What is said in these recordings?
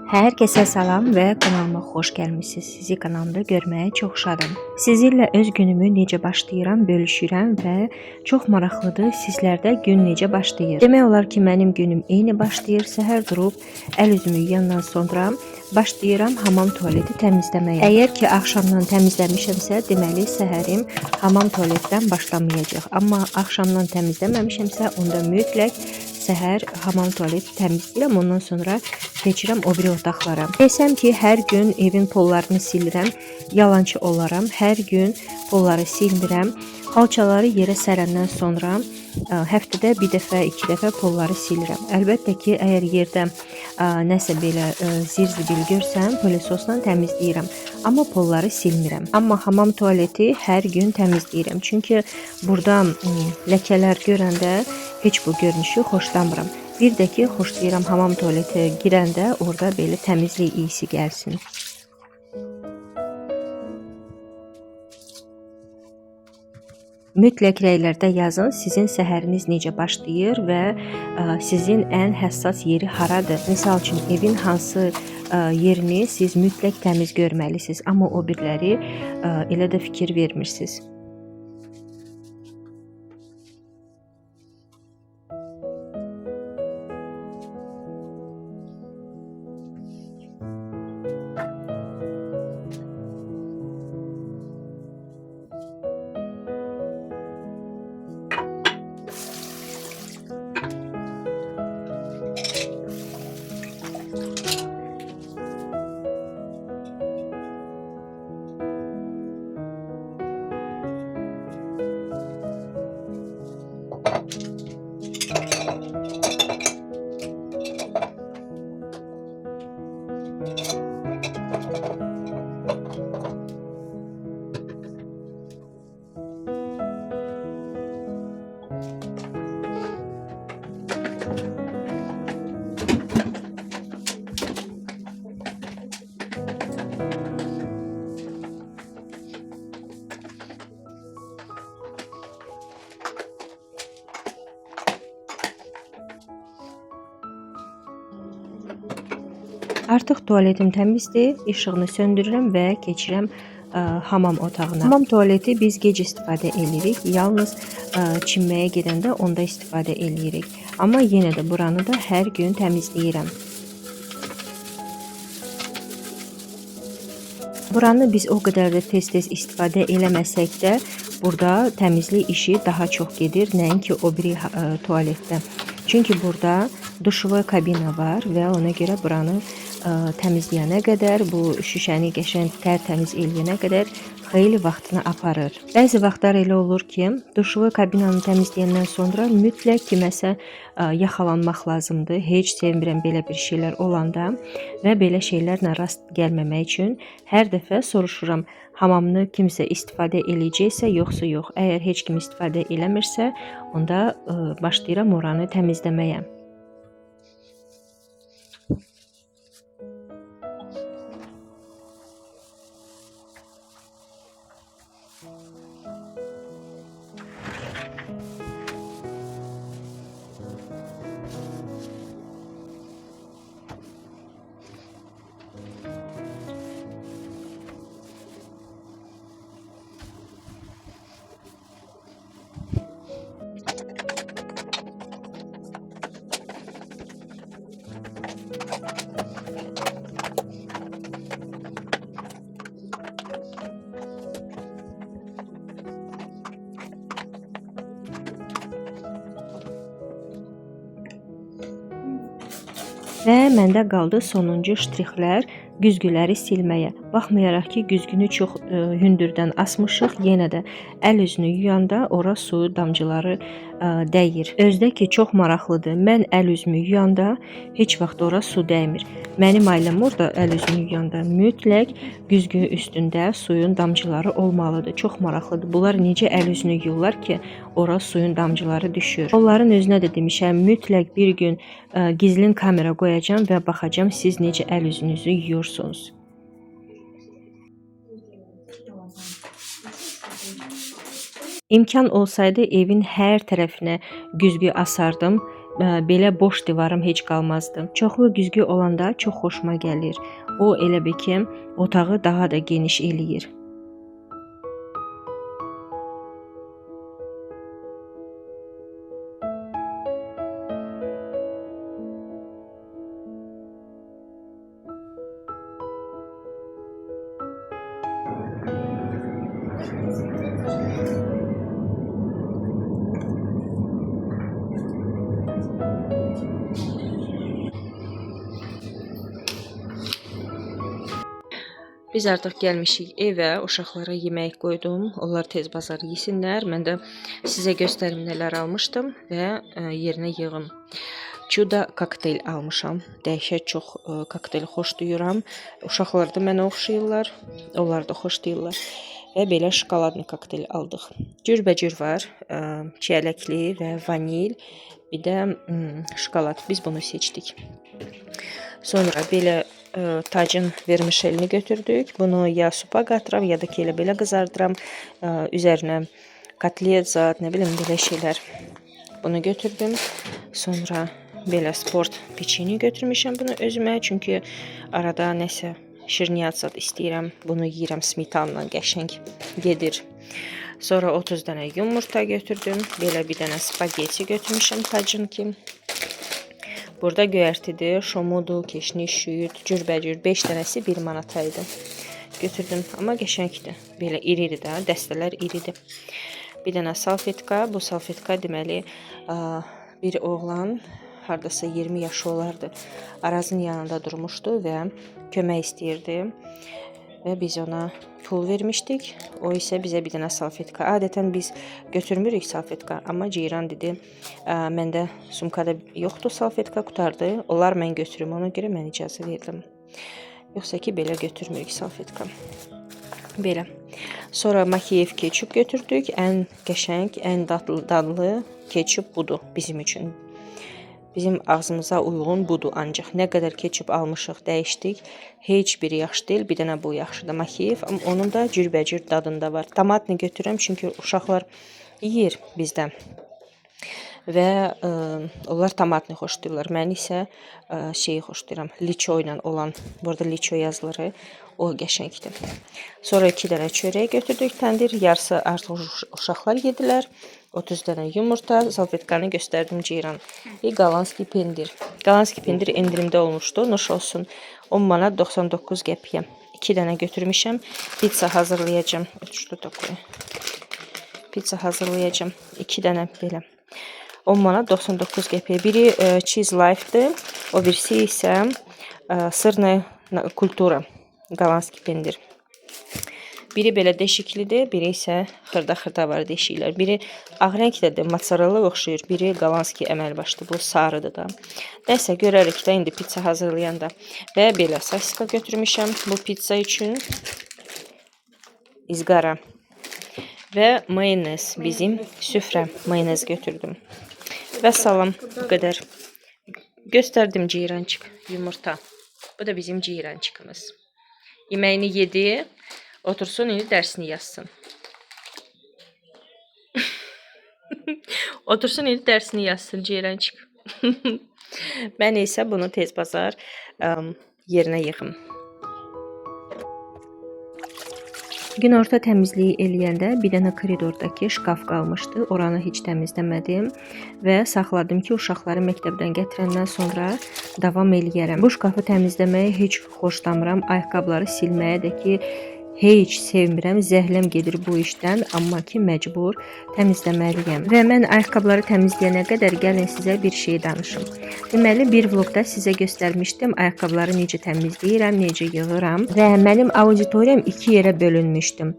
Hər kəsə salam və kanalıma xoş gəlmisiniz. Sizi kanalımda görməyə çox şadam. Sizinlə öz günümü necə başlayıram bölüşürəm və çox maraqlıdır sizlərdə gün necə başlayır. Demək olar ki, mənim günüm eyni başlayır. Səhər durub əl üzümü yuyandan sonra başlayıram hamam tualeti təmizləməyə. Əgər ki axşamdan təmizləmişəmsə, deməli səhərim hamam tualetdən başlamayacaq. Amma axşamdan təmizləməmişəmsə, onda mütləq səhər hamam tualeti təmizləyirəm, ondan sonra keçirəm o biri otaqlara. Desəm ki, hər gün evin pollarını silirəm, yalancı olaram. Hər gün polları silmirəm. Xalçaları yerə sərəndən sonra həftədə bir dəfə, iki dəfə polları silirəm. Əlbəttə ki, əgər yerdə nəsə belə zirzibil görsəm, pölesosla təmizləyirəm. Amma polları silmirəm. Amma hamam tualeti hər gün təmizləyirəm. Çünki burada ləkələr görəndə heç bu görünüşü xoşlamıram. Bir də ki, xoşlayıram hamam tualetə girəndə orada belə təmizlik iyisi gəlsin. Mütləq rəylərdə yazın, sizin səhəriniz necə başlayır və sizin ən həssas yeri haradır. Misal üçün, evin hansı yerini siz mütləq təmiz görməlisiniz, amma o biriləri elə də fikir vermirsiniz. Artıq tualetim təmizdir, işığını söndürürəm və keçirəm hamam otağına. Hamam tualeti biz gec istifadə edirik, yalnız çimməyə gedəndə onda istifadə edirik. Amma yenə də buranı da hər gün təmizləyirəm. Buranı biz o qədər də tez-tez istifadə eləməsək də, burada təmizlik işi daha çox gedir, nəinki o biri tualetdə. Çünki burada duşevoy kabina var və ona görə buranı təmizləyənə qədər, bu şüşəni qəşəng tərtəmiz eləyənə qədər xeyli vaxtını aparır. Bəzi vaxtlar elə olur ki, duşevoy kabinanı təmizləyəndən sonra mütləq kiməsə yaxalanmaq lazımdır. Heç sevmirəm belə bir şeylər olanda və belə şeylərlə rast gəlməmək üçün hər dəfə soruşuram, hamamını kimsə istifadə eləyəcəksə, yoxsa yox. Əgər heç kim istifadə eləmirsə, onda başlayıram oranı təmizləməyə. Və məndə qaldı sonuncu ştrixlər, güzgüləri silməyə. Baxmayaraq ki, güzgünü çox hündürdən asmışıq, yenə də əl üzünü yuyanda ora su damcıları dəyir. Özdə ki, çox maraqlıdır. Mən əl üzümü yuyanda heç vaxt ora su dəymir. Mənim ailəm orada əl üzünü yuyanda mütləq güzgü üstündə suyun damcıları olmalıdır. Çox maraqlıdır. Bunlar necə əl üzünü yuyurlar ki, ora suyun damcıları düşür. Onların özünə də demişəm, mütləq bir gün gizlin kamera qoyacağım və baxacağım siz necə əl üzünüzü yuyursunuz. İmkan olsaydı evin hər tərəfinə güzgü asardım. belə boş divarım heç qalmazdı. Çoxlu güzgü olanda çox xoşuma gəlir. O elə bil ki, otağı daha da geniş eləyir. Biz artıq gəlmişik evə, uşaqlara yemək qoydum. Onlar tez bazar yesinlər. Mən də sizə göstərim nələr almışdım və yerinə yığım. Cuda kokteyl almışam. Dəhşət çox kokteyl xoşlayıram. Uşaqlar da mənə oxşayırlar. Onlar da xoşlayırlar. Və belə şokoladlı kokteyl aldıq. Cürbəcür var. Çiyələkli və vanil. Bir də şokolad. Biz bunu seçdik. Sonra belə tacın vermişelini götürdük. Bunu ya supa qatıram, ya da ki elə belə qızardıram. Üzərinə kotlet, zat, nə bilim belə şeylər. Bunu götürdüm. Sonra belə sport peçeni götürmüşəm bunu özümə. Çünki arada nəsə şirniyyat zat istəyirəm. Bunu yeyirəm smetanla, qəşəng gedir. Sonra 30 dənə yumurta götürdüm. Belə bir dənə spagetti götürmüşəm tacın ki. Burada göyərtidir, şomudur, keşniş, şüyüd, cürbəcür 5 dənəsi 1 manata idi. Götürdüm, amma qəşəngdir. Belə iri-iri də, dəstələr iridir. Bir dənə salfetka, bu salfetka deməli bir oğlan, hardasa 20 yaşı olardı, Arazın yanında durmuşdu və kömək istəyirdi. Və biz ona pul vermişdik. O isə bizə bir dənə salfetka. Adətən biz götürmürük salfetka, amma Ceyran dedi, məndə sumkada yoxdur salfetka, qutardı. Onlar mən götürüm, ona görə mən icazə verdim. Yoxsa ki, belə götürmürük salfetka. Belə. Sonra Makiyev ketçup götürdük. Ən qəşəng, ən dadlı ketçup budur bizim üçün. Bizim ağzımıza uyğun budur ancaq. Nə qədər ketçup almışıq, dəyişdik. Heç biri yaxşı deyil. Bir dənə bu yaxşıdır Makiyev. Amma onun da cürbəcür dadında var. Tomatını götürürəm çünki uşaqlar yeyir bizdə. Və onlar tomatını xoşlayırlar. Mən isə şeyi xoşlayıram. Liço ilə olan. Burada liço yazıları. O qəşəngdir. Sonra 2 dənə çörək götürdük. Təndir yarısı artıq uşaqlar yedilər. 30 dənə yumurta, salfetkanı göstərdim Ceyran. Qalanski pendir. Qalanski pendir endirimdə olmuşdu. Nuş olsun. 10 manat 99 qəpiyə. 2 dənə götürmüşəm. Pizza hazırlayacağım. Pizza hazırlayacağım. 2 dənə belə. 10 manat 99 qəpiyə. Biri cheese life'dır. O birisi isə sırna kultura. Qalanski pendir. Biri belə deşiklidir, biri isə xırda-xırda var deşiklər. Biri ağ rəngdədir, mozzarella oxşayır, biri qalanski əməlbaşdır, bu sarıdır da. Nəsə, görərik də indi pizza hazırlayanda. Və belə sosiska götürmüşəm bu pizza üçün. İzqara. Və mayonez, bizim süfrə mayonez götürdüm. Və salam, bu qədər. Göstərdim ceyrançıq, yumurta. Bu da bizim ceyrançığımız. Yeməyini yedi. Otursun, indi dərsini yazsın. Otursun, indi dərsini yazsın Ceyrançıq. Mən isə bunu tez bazar yerinə yığım. Günorta təmizliyi eləyəndə bir dənə koridordakı şkaf qalmışdı. Oranı heç təmizləmədim və saxladım ki, uşaqları məktəbdən gətirəndən sonra davam eləyərəm. Bu şkafı təmizləməyi heç xoşlamıram. Ayaqqabıları silməyə də ki, heç sevmirəm, zəhləm gedir bu işdən, amma ki məcbur təmizləməliyəm. Və mən ayaqqabıları təmizləyənə qədər gəlin sizə bir şey danışım. Deməli, bir vlogda sizə göstərmişdim ayaqqabıları necə təmizləyirəm, necə yığıram və mənim auditoriyam 2 yerə bölünmüşdüm.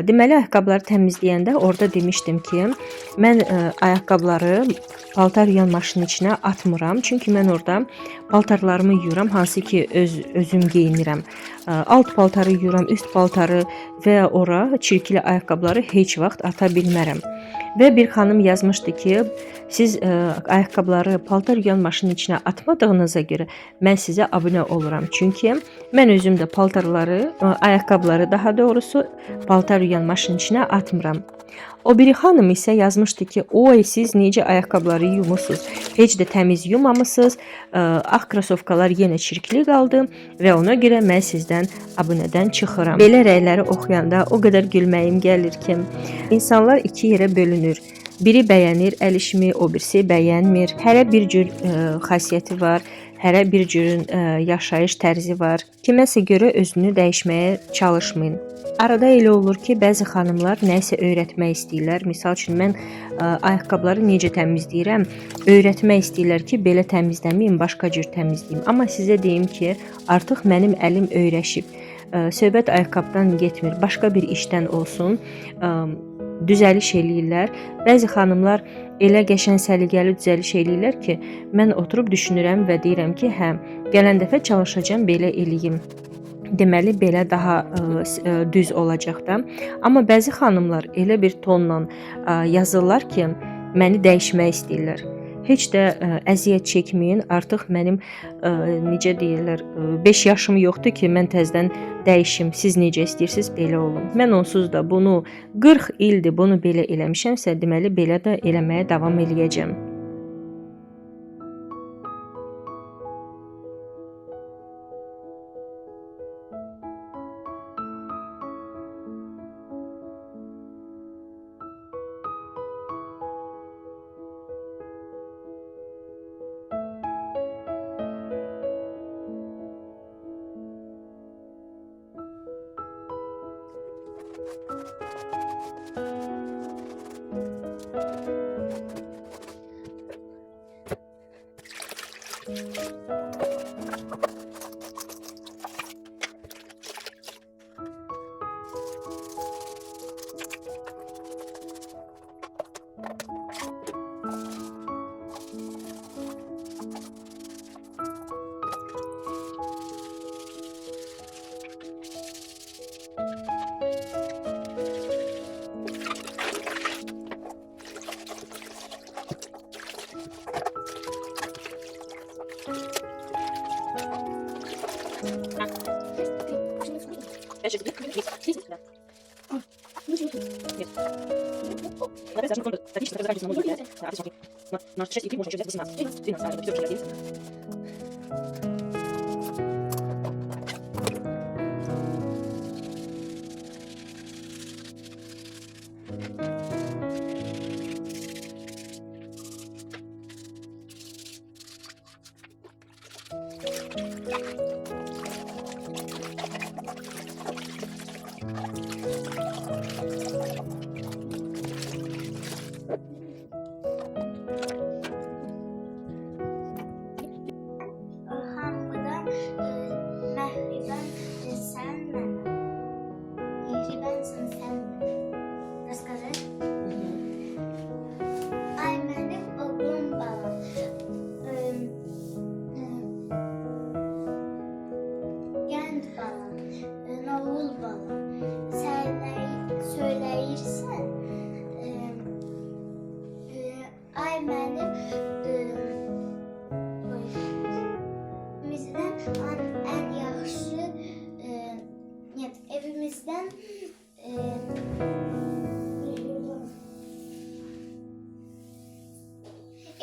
Deməli, ayaqqabıları təmizləyəndə orada demişdim ki, mən ayaqqabıları paltar yuyan maşının içinə atmıram, çünki mən orada paltarlarımı yuyuram, hansı ki özüm geyinirəm. Alt paltarı yuyuram, üst paltarı və ora çirkli ayaqqabıları heç vaxt ata bilmərəm. Və bir xanım yazmışdı ki, siz ayaqqabıları paltar yuyan maşının içinə atmadığınıza görə mən sizə abunə oluram. Çünki mən özüm də paltarları, ayaqqabıları daha doğrusu paltar yuyan maşının içinə atmıram. O biri xanım isə yazmışdı ki, oy siz necə ayaqqabıları yumusunuz, heç də təmiz yumamısınız, ağ krasovkalar yenə çirkli qaldı və ona görə mən sizdən abunədən çıxıram. Belə rəyləri oxuyanda o qədər gülməyim gəlir ki, insanlar iki yerə bölünür. Biri bəyənir əl işimi, o birisi bəyənmir. Hərə bir cür xasiyyəti var, hərə bir cürün yaşayış tərzi var. Kiməsə görə özünü dəyişməyə çalışmayın. Arada elə olur ki, bəzi xanımlar nəsə öyrətmək istəyirlər. Misal üçün mən ayaqqabıları necə təmizləyirəm, öyrətmək istəyirlər ki, belə təmizləməyim, başqa cür təmizləyim. Amma sizə deyim ki, artıq mənim əlim öyrəşib. Söhbət ayaqqabıdan getmir, başqa bir işdən olsun. Düzəliş eləyirlər. Bəzi xanımlar elə qəşəng səliqəli düzəliş eləyirlər ki, mən oturub düşünürəm və deyirəm ki, hə, gələn dəfə çalışacağam belə eləyim. Deməli belə daha düz olacaq da. Amma bəzi xanımlar elə bir tonla yazırlar ki, məni dəyişmək istəyirlər. Heç də əziyyət çəkməyin. Artıq mənim necə deyirlər, 5 yaşım yoxdur ki, mən təzədən dəyişim. Siz necə istəyirsiniz belə olun. Mən onsuz da bunu 40 ildir bunu belə eləmişəmsə, deməli belə də eləməyə davam eləyəcəm.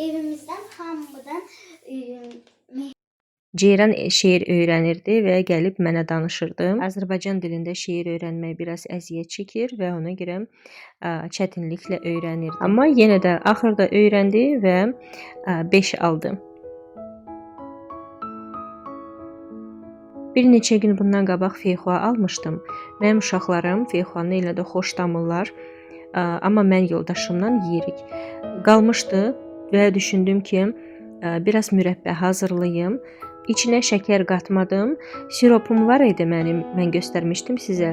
Evimizdən hamıdan Ceyran şeir öyrənirdi və gəlib mənə danışırdı. Azərbaycan dilində şeir öyrənmək biraz əziyyət çəkir və ona görə çətinliklə öyrənirdi. Amma yenə də axırda öyrəndi və 5 aldı. Bir neçə gün bundan qabaq feyxua almışdım. Mənim uşaqlarım feyxuanı ilə də xoşlamırlar. Amma mən yoldaşımla yeyirik. Qalmışdı və düşündüm ki, biraz mürəbbə hazırlayım. İçinə şəkər qatmadım. Siropum var idi mənim. Mən göstərmişdim sizə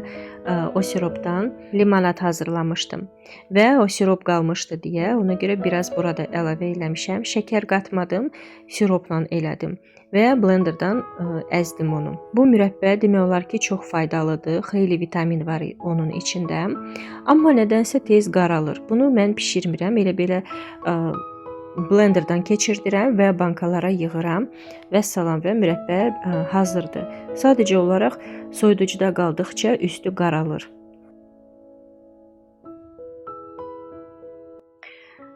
o siropdan limonad hazırlamışdım. Və o sirop qalmışdı deyə ona görə biraz burada əlavə eləmişəm. Şəkər qatmadım, siropla elədim və blenderdan əzdim onu. Bu mürəbbə demək olar ki, çox faydalıdır. Xeyli vitamin var onun içində. Amma nədənsə tez qaralır. Bunu mən bişirmirəm. Elə belə blenderdan keçirdirəm və bankalara yığıram. Vəssalam və mürəbbə hazırdır. Sadəcə olaraq soyuducuda qaldıqca üstü qaralır.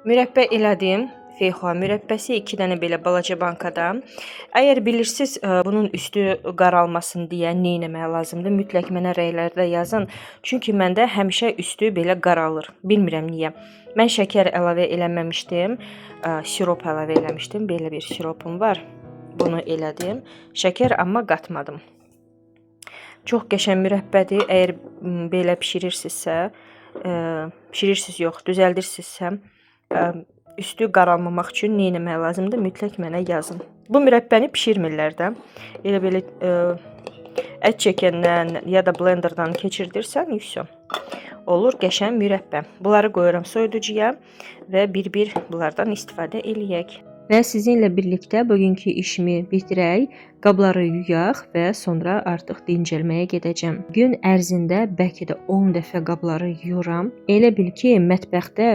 Mürəbbə elədim. Feyxua mürəbbəsi 2 dənə belə balaca bankadan. Əgər bilirsiniz bunun üstü qaralmasın deyə nə etmək lazımdır? Mütləq mənə rəylərdə yazın. Çünki məndə həmişə üstü belə qaralır. Bilmirəm niyə. Mən şəkər əlavə eləməmişdim. Sirop əlavə eləmişdim. Belə bir siropum var. Bunu elədim. Şəkər amma qatmadım. Çox qəşəng mürəbbədir. Əgər belə bişirirsiniz yox, düzəldirsinizsə, üstü qaralmamaq üçün nə etmək lazımdır? Mütləq mənə yazın. Bu mürəbbəni bişirmirlər də. Elə belə ət çəkəndən ya da blenderdan keçirdirsən, yüksün. Olur qəşəng mürəbbə. Bunları qoyuram soyuducuya və bir-bir bunlardan istifadə eləyək. Və sizinlə birlikdə bugünkü işimi bitirək, qabları yuyaq və sonra artıq dincəlməyə gedəcəm. Gün ərzində bəlkə də 10 dəfə qabları yuyuram. Elə bil ki, mətbəxdə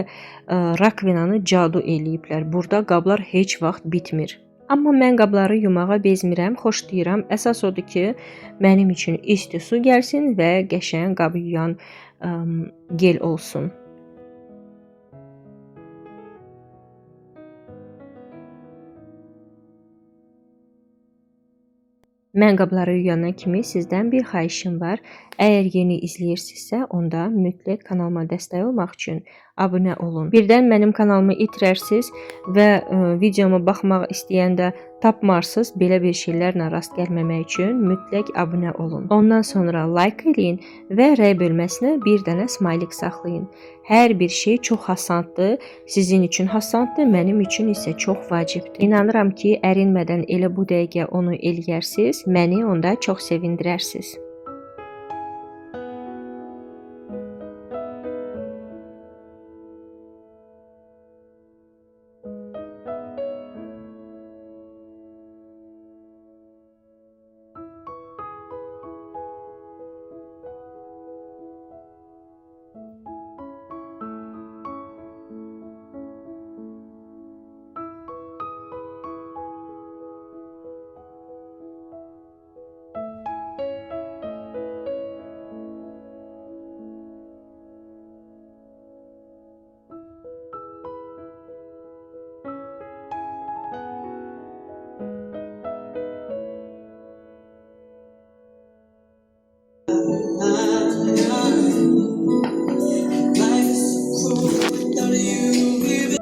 rakvinanı cadu eləyiblər. Burada qablar heç vaxt bitmir. Amma mən qabları yumağa bezmirəm, xoşlayıram. Əsas odur ki, mənim üçün isti su gəlsin və qəşəng qabı yuyan gel olsun. Mən qabları yuyana kimi sizdən bir xahişim var. Əgər yeni izləyirsinizsə, onda mütləq kanalıma dəstək olmaq üçün abunə olun. Birdən mənim kanalımı itirərsiniz və videomu baxmaq istəyəndə tapmarsınız. Belə bir şeylərlə rast gəlməmək üçün mütləq abunə olun. Ondan sonra like eləyin və rəy bölməsinə bir dənə smaylik saxlayın. Hər bir şey çox asandır. Sizin üçün asandır, mənim üçün isə çox vacibdir. İnanıram ki, ərinmədən elə bu dəqiqə onu eləyərsiniz. Məni onda çox sevindirərsiniz.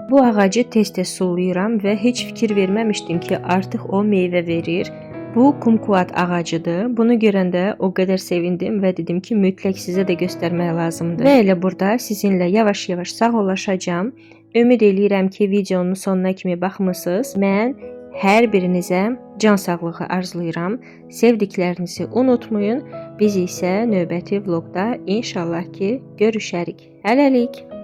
Bu ağacı tez-tez sulayıram və heç fikir verməmişdim ki, artıq o meyvə verir. Bu kumkuat ağacıdır. Bunu görəndə o qədər sevindim və dedim ki, mütləq sizə də göstərmək lazımdır. Və elə burada sizinlə yavaş-yavaş sağollaşacağam. Ümid eləyirəm ki, videonun sonuna kimi baxmısınız. Mən hər birinizə can sağlığı arzulayıram. Sevdiklərinizi unutmayın. Biz isə növbəti vloqda inşallah ki, görüşərik. Hələlik.